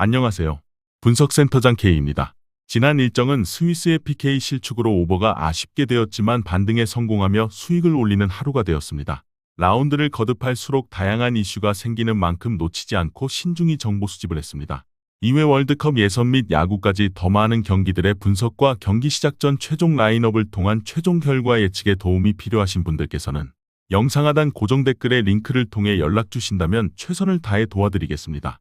안녕하세요. 분석센터장 K입니다. 지난 일정은 스위스의 PK 실축으로 오버가 아쉽게 되었지만 반등에 성공하며 수익을 올리는 하루가 되었습니다. 라운드를 거듭할수록 다양한 이슈가 생기는 만큼 놓치지 않고 신중히 정보 수집을 했습니다. 이외 월드컵 예선 및 야구까지 더 많은 경기들의 분석과 경기 시작 전 최종 라인업을 통한 최종 결과 예측에 도움이 필요하신 분들께서는 영상 하단 고정 댓글에 링크를 통해 연락 주신다면 최선을 다해 도와드리겠습니다.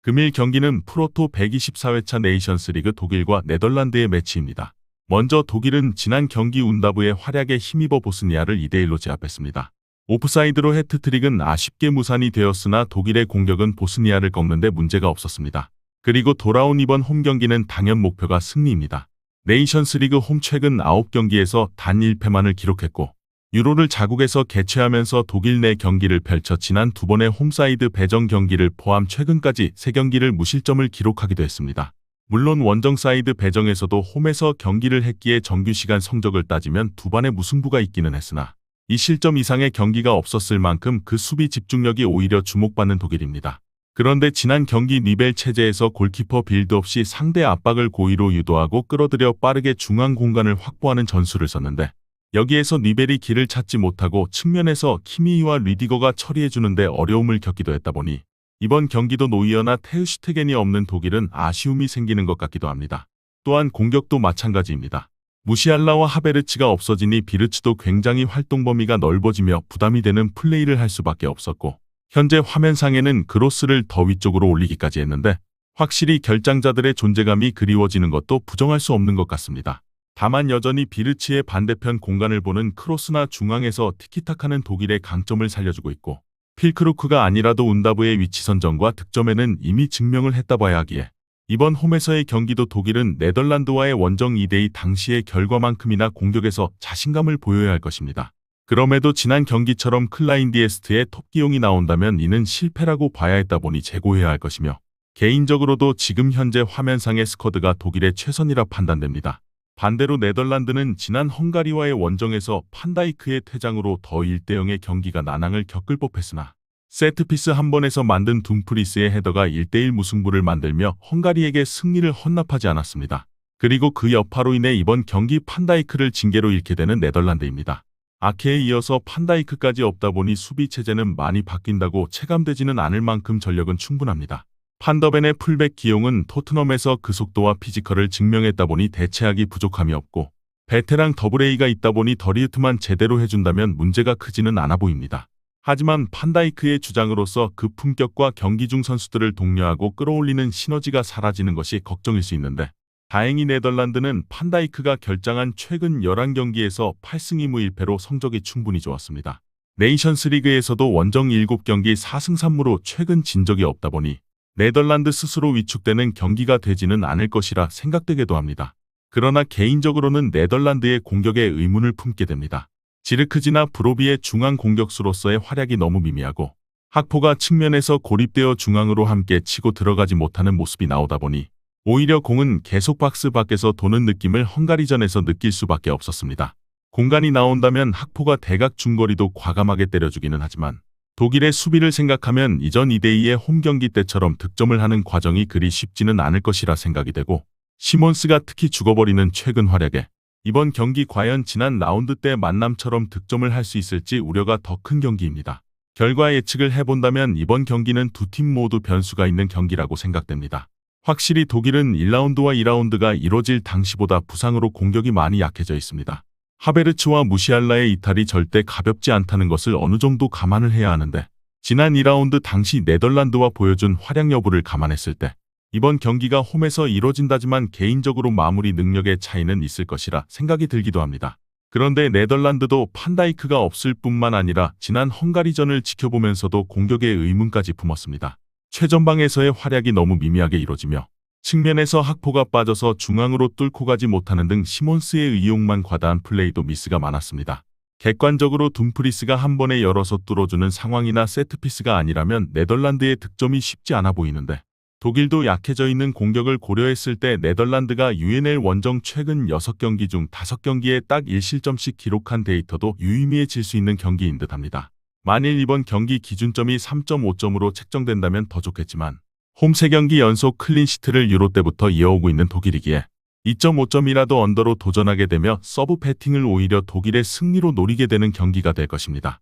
금일 경기는 프로토 124회차 네이션스리그 독일과 네덜란드의 매치입니다. 먼저 독일은 지난 경기 운다브의 활약에 힘입어 보스니아를 2대1로 제압했습니다. 오프사이드로 해트트릭은 아쉽게 무산이 되었으나 독일의 공격은 보스니아를 꺾는데 문제가 없었습니다. 그리고 돌아온 이번 홈 경기는 당연 목표가 승리입니다. 네이션스리그 홈 최근 9경기에서 단 1패만을 기록했고 유로를 자국에서 개최하면서 독일 내 경기를 펼쳐 지난 2번의 홈사이드 배정 경기를 포함 최근까지 3경기를 무실점을 기록하기도 했습니다. 물론 원정 사이드 배정에서도 홈에서 경기를 했기에 정규시간 성적을 따지면 2반의 무승부가 있기는 했으나 이 실점 이상의 경기가 없었을 만큼 그 수비 집중력이 오히려 주목받는 독일입니다. 그런데 지난 경기 니벨 체제에서 골키퍼 빌드업 시 상대 압박을 고의로 유도하고 끌어들여 빠르게 중앙 공간을 확보하는 전술을 썼는데 여기에서 니벨이 길을 찾지 못하고 측면에서 키미히와 리디거가 처리해주는데 어려움을 겪기도 했다 보니 이번 경기도 노이어나 테르슈테겐이 없는 독일은 아쉬움이 생기는 것 같기도 합니다. 또한 공격도 마찬가지입니다. 무시알라와 하베르츠가 없어지니 비르츠도 굉장히 활동 범위가 넓어지며 부담이 되는 플레이를 할 수밖에 없었고 현재 화면상에는 크로스를 더 위쪽으로 올리기까지 했는데 확실히 결장자들의 존재감이 그리워지는 것도 부정할 수 없는 것 같습니다. 다만 여전히 비르츠의 반대편 공간을 보는 크로스나 중앙에서 티키타카는 독일의 강점을 살려주고 있고 필크루크가 아니라도 운다브의 위치 선정과 득점에는 이미 증명을 했다 봐야 하기에 이번 홈에서의 경기도 독일은 네덜란드와의 원정 2대2 당시의 결과만큼이나 공격에서 자신감을 보여야 할 것입니다. 그럼에도 지난 경기처럼 클라인디에스트의 톱기용이 나온다면 이는 실패라고 봐야 했다 보니 재고해야 할 것이며 개인적으로도 지금 현재 화면상의 스쿼드가 독일의 최선이라 판단됩니다. 반대로 네덜란드는 지난 헝가리와의 원정에서 판다이크의 퇴장으로 더 1대0의 경기가 난항을 겪을 법했으나 세트피스 한 번에서 만든 둠프리스의 헤더가 1대1 무승부를 만들며 헝가리에게 승리를 헌납하지 않았습니다. 그리고 그 여파로 인해 이번 경기 판다이크를 징계로 잃게 되는 네덜란드입니다. 아케에 이어서 판다이크까지 없다 보니 수비 체제는 많이 바뀐다고 체감되지는 않을 만큼 전력은 충분합니다. 판더벤의 풀백 기용은 토트넘에서 그 속도와 피지컬을 증명했다 보니 대체하기 부족함이 없고 베테랑 더블A가 있다 보니 더리우트만 제대로 해준다면 문제가 크지는 않아 보입니다. 하지만 판다이크의 주장으로서 그 품격과 경기 중 선수들을 독려하고 끌어올리는 시너지가 사라지는 것이 걱정일 수 있는데 다행히 네덜란드는 판다이크가 결장한 최근 11경기에서 8승 2무 1패로 성적이 충분히 좋았습니다. 네이션스리그에서도 원정 7경기 4승 3무로 최근 진 적이 없다 보니 네덜란드 스스로 위축되는 경기가 되지는 않을 것이라 생각되기도 합니다. 그러나 개인적으로는 네덜란드의 공격에 의문을 품게 됩니다. 지르크지나 브로비의 중앙 공격수로서의 활약이 너무 미미하고 학포가 측면에서 고립되어 중앙으로 함께 치고 들어가지 못하는 모습이 나오다 보니 오히려 공은 계속 박스 밖에서 도는 느낌을 헝가리전에서 느낄 수밖에 없었습니다. 공간이 나온다면 학포가 대각 중거리도 과감하게 때려주기는 하지만 독일의 수비를 생각하면 이전 2대2의 홈경기 때처럼 득점을 하는 과정이 그리 쉽지는 않을 것이라 생각이 되고 시몬스가 특히 죽어버리는 최근 활약에 이번 경기 과연 지난 라운드 때 만남처럼 득점을 할 수 있을지 우려가 더 큰 경기입니다. 결과 예측을 해본다면 이번 경기는 두 팀 모두 변수가 있는 경기라고 생각됩니다. 확실히 독일은 1라운드와 2라운드가 이뤄질 당시보다 부상으로 공격이 많이 약해져 있습니다. 하베르츠와 무시알라의 이탈이 절대 가볍지 않다는 것을 어느 정도 감안을 해야 하는데 지난 2라운드 당시 네덜란드와 보여준 활약 여부를 감안했을 때 이번 경기가 홈에서 이뤄진다지만 개인적으로 마무리 능력의 차이는 있을 것이라 생각이 들기도 합니다. 그런데 네덜란드도 판다이크가 없을 뿐만 아니라 지난 헝가리전을 지켜보면서도 공격에 의문까지 품었습니다. 최전방에서의 활약이 너무 미미하게 이뤄지며 측면에서 학포가 빠져서 중앙으로 뚫고 가지 못하는 등 시몬스의 의욕만 과다한 플레이도 미스가 많았습니다. 객관적으로 둠프리스가 한 번에 열어서 뚫어주는 상황이나 세트피스가 아니라면 네덜란드의 득점이 쉽지 않아 보이는데 독일도 약해져 있는 공격을 고려했을 때 네덜란드가 UNL 원정 최근 6경기 중 5경기에 딱 1실점씩 기록한 데이터도 유의미해질 수 있는 경기인 듯합니다. 만일 이번 경기 기준점이 3.5점으로 책정된다면 더 좋겠지만 홈 3경기 연속 클린시트를 유로 때부터 이어오고 있는 독일이기에 2.5점이라도 언더로 도전하게 되며 서브 배팅을 오히려 독일의 승리로 노리게 되는 경기가 될 것입니다.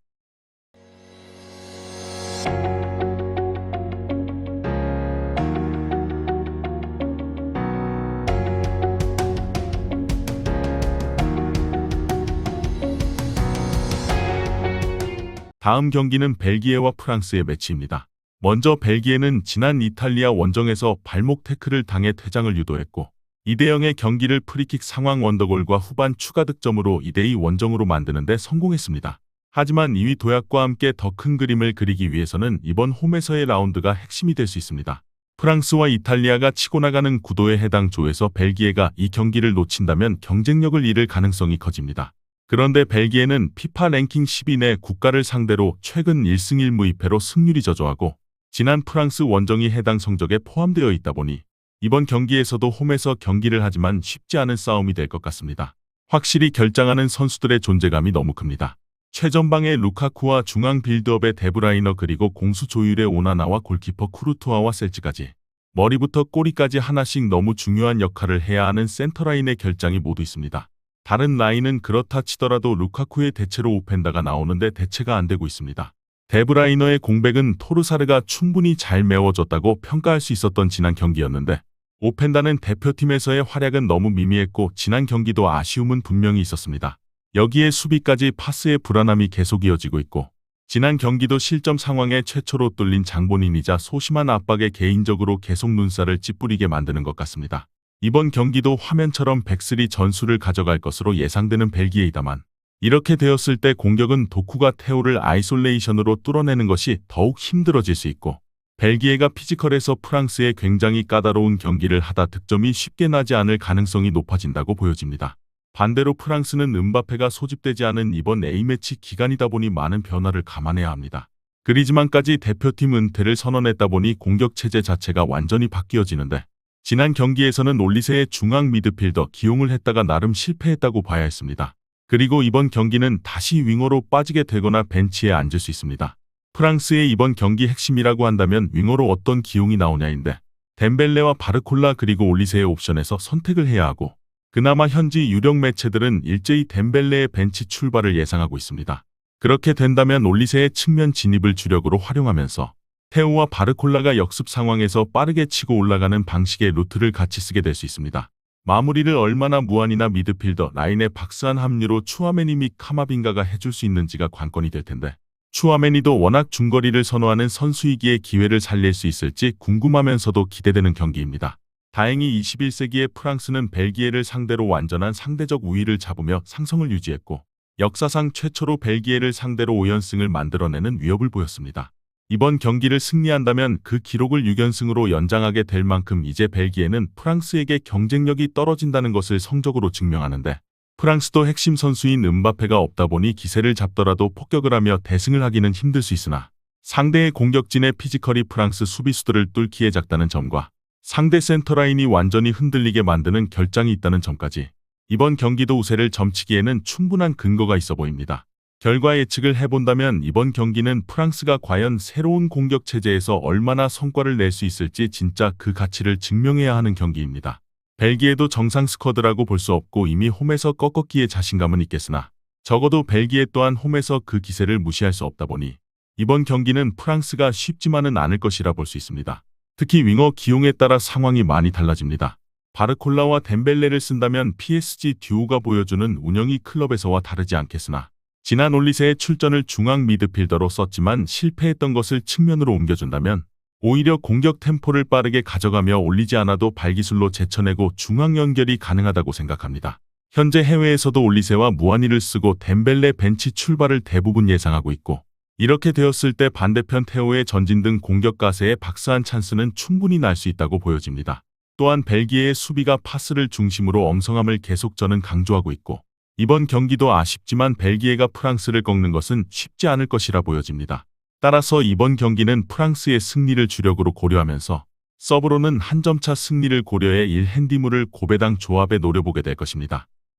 다음 경기는 벨기에와 프랑스의 매치입니다. 먼저 벨기에는 지난 이탈리아 원정에서 발목 태클을 당해 퇴장을 유도했고 2대0의 경기를 프리킥 상황 원더골과 후반 추가 득점으로 2대2 원정으로 만드는 데 성공했습니다. 하지만 2위 도약과 함께 더 큰 그림을 그리기 위해서는 이번 홈에서의 라운드가 핵심이 될 수 있습니다. 프랑스와 이탈리아가 치고 나가는 구도에 해당 조에서 벨기에가 이 경기를 놓친다면 경쟁력을 잃을 가능성이 커집니다. 그런데 벨기에는 피파 랭킹 10위 내 국가를 상대로 최근 1승 1무이패로 승률이 저조하고 지난 프랑스 원정이 해당 성적에 포함되어 있다 보니 이번 경기에서도 홈에서 경기를 하지만 쉽지 않은 싸움이 될 것 같습니다. 확실히 결장하는 선수들의 존재감이 너무 큽니다. 최전방의 루카쿠와 중앙 빌드업의 데브라이너 그리고 공수 조율의 오나나와 골키퍼 쿠르투아와 셀츠까지 머리부터 꼬리까지 하나씩 너무 중요한 역할을 해야 하는 센터라인의 결장이 모두 있습니다. 다른 라인은 그렇다 치더라도 루카쿠의 대체로 오펜다가 나오는데 대체가 안 되고 있습니다. 데브라이너의 공백은 토르사르가 충분히 잘 메워줬다고 평가할 수 있었던 지난 경기였는데 오펜다는 대표팀에서의 활약은 너무 미미했고 지난 경기도 아쉬움은 분명히 있었습니다. 여기에 수비까지 파스의 불안함이 계속 이어지고 있고 지난 경기도 실점 상황에 최초로 뚫린 장본인이자 소심한 압박에 개인적으로 계속 눈살을 찌푸리게 만드는 것 같습니다. 이번 경기도 화면처럼 백스리 전술을 가져갈 것으로 예상되는 벨기에이다만 이렇게 되었을 때 공격은 도쿠가 테오를 아이솔레이션으로 뚫어내는 것이 더욱 힘들어질 수 있고 벨기에가 피지컬에서 프랑스의 굉장히 까다로운 경기를 하다 득점이 쉽게 나지 않을 가능성이 높아진다고 보여집니다. 반대로 프랑스는 음바페가 소집되지 않은 이번 A매치 기간이다 보니 많은 변화를 감안해야 합니다. 그리즈만까지 대표팀 은퇴를 선언했다 보니 공격체제 자체가 완전히 바뀌어지는데 지난 경기에서는 올리세의 중앙 미드필더 기용을 했다가 나름 실패했다고 봐야 했습니다. 그리고 이번 경기는 다시 윙어로 빠지게 되거나 벤치에 앉을 수 있습니다. 프랑스의 이번 경기 핵심이라고 한다면 윙어로 어떤 기용이 나오냐인데 덴벨레와 바르콜라 그리고 올리세의 옵션에서 선택을 해야 하고 그나마 현지 유력 매체들은 일제히 덴벨레의 벤치 출발을 예상하고 있습니다. 그렇게 된다면 올리세의 측면 진입을 주력으로 활용하면서 테오와 바르콜라가 역습 상황에서 빠르게 치고 올라가는 방식의 루트를 같이 쓰게 될 수 있습니다. 마무리를 얼마나 무안이나 미드필더 라인의 박스한 합류로 추아메니 및 카마빈가가 해줄 수 있는지가 관건이 될 텐데 추아메니도 워낙 중거리를 선호하는 선수이기에 기회를 살릴 수 있을지 궁금하면서도 기대되는 경기입니다. 다행히 21세기의 프랑스는 벨기에를 상대로 완전한 상대적 우위를 잡으며 상성을 유지했고 역사상 최초로 벨기에를 상대로 5연승을 만들어내는 위협을 보였습니다. 이번 경기를 승리한다면 그 기록을 6연승으로 연장하게 될 만큼 이제 벨기에는 프랑스에게 경쟁력이 떨어진다는 것을 성적으로 증명하는데 프랑스도 핵심 선수인 음바페가 없다 보니 기세를 잡더라도 폭격을 하며 대승을 하기는 힘들 수 있으나 상대의 공격진의 피지컬이 프랑스 수비수들을 뚫기에 작다는 점과 상대 센터라인이 완전히 흔들리게 만드는 결장이 있다는 점까지 이번 경기도 우세를 점치기에는 충분한 근거가 있어 보입니다. 결과 예측을 해본다면 이번 경기는 프랑스가 과연 새로운 공격 체제에서 얼마나 성과를 낼 수 있을지 진짜 그 가치를 증명해야 하는 경기입니다. 벨기에도 정상 스쿼드라고 볼 수 없고 이미 홈에서 꺾었기에 자신감은 있겠으나 적어도 벨기에 또한 홈에서 그 기세를 무시할 수 없다 보니 이번 경기는 프랑스가 쉽지만은 않을 것이라 볼 수 있습니다. 특히 윙어 기용에 따라 상황이 많이 달라집니다. 바르콜라와 덴벨레를 쓴다면 PSG 듀오가 보여주는 운영이 클럽에서와 다르지 않겠으나 지난 올리세의 출전을 중앙 미드필더로 썼지만 실패했던 것을 측면으로 옮겨준다면 오히려 공격 템포를 빠르게 가져가며 올리지 않아도 발기술로 제쳐내고 중앙 연결이 가능하다고 생각합니다. 현재 해외에서도 올리세와 무안이를 쓰고 덴벨레 벤치 출발을 대부분 예상하고 있고 이렇게 되었을 때 반대편 테오의 전진 등 공격 가세에 박스한 찬스는 충분히 날 수 있다고 보여집니다. 또한 벨기에의 수비가 파스를 중심으로 엄성함을 계속 저는 강조하고 있고 이번 경기도 아쉽지만 벨기에가 프랑스를 꺾는 것은 쉽지 않을 것이라 보여집니다. 따라서 이번 경기는 프랑스의 승리를 주력으로 고려하면서 서브로는 한 점차 승리를 고려해 1핸디물을 고배당 조합에 노려보게 될 것입니다.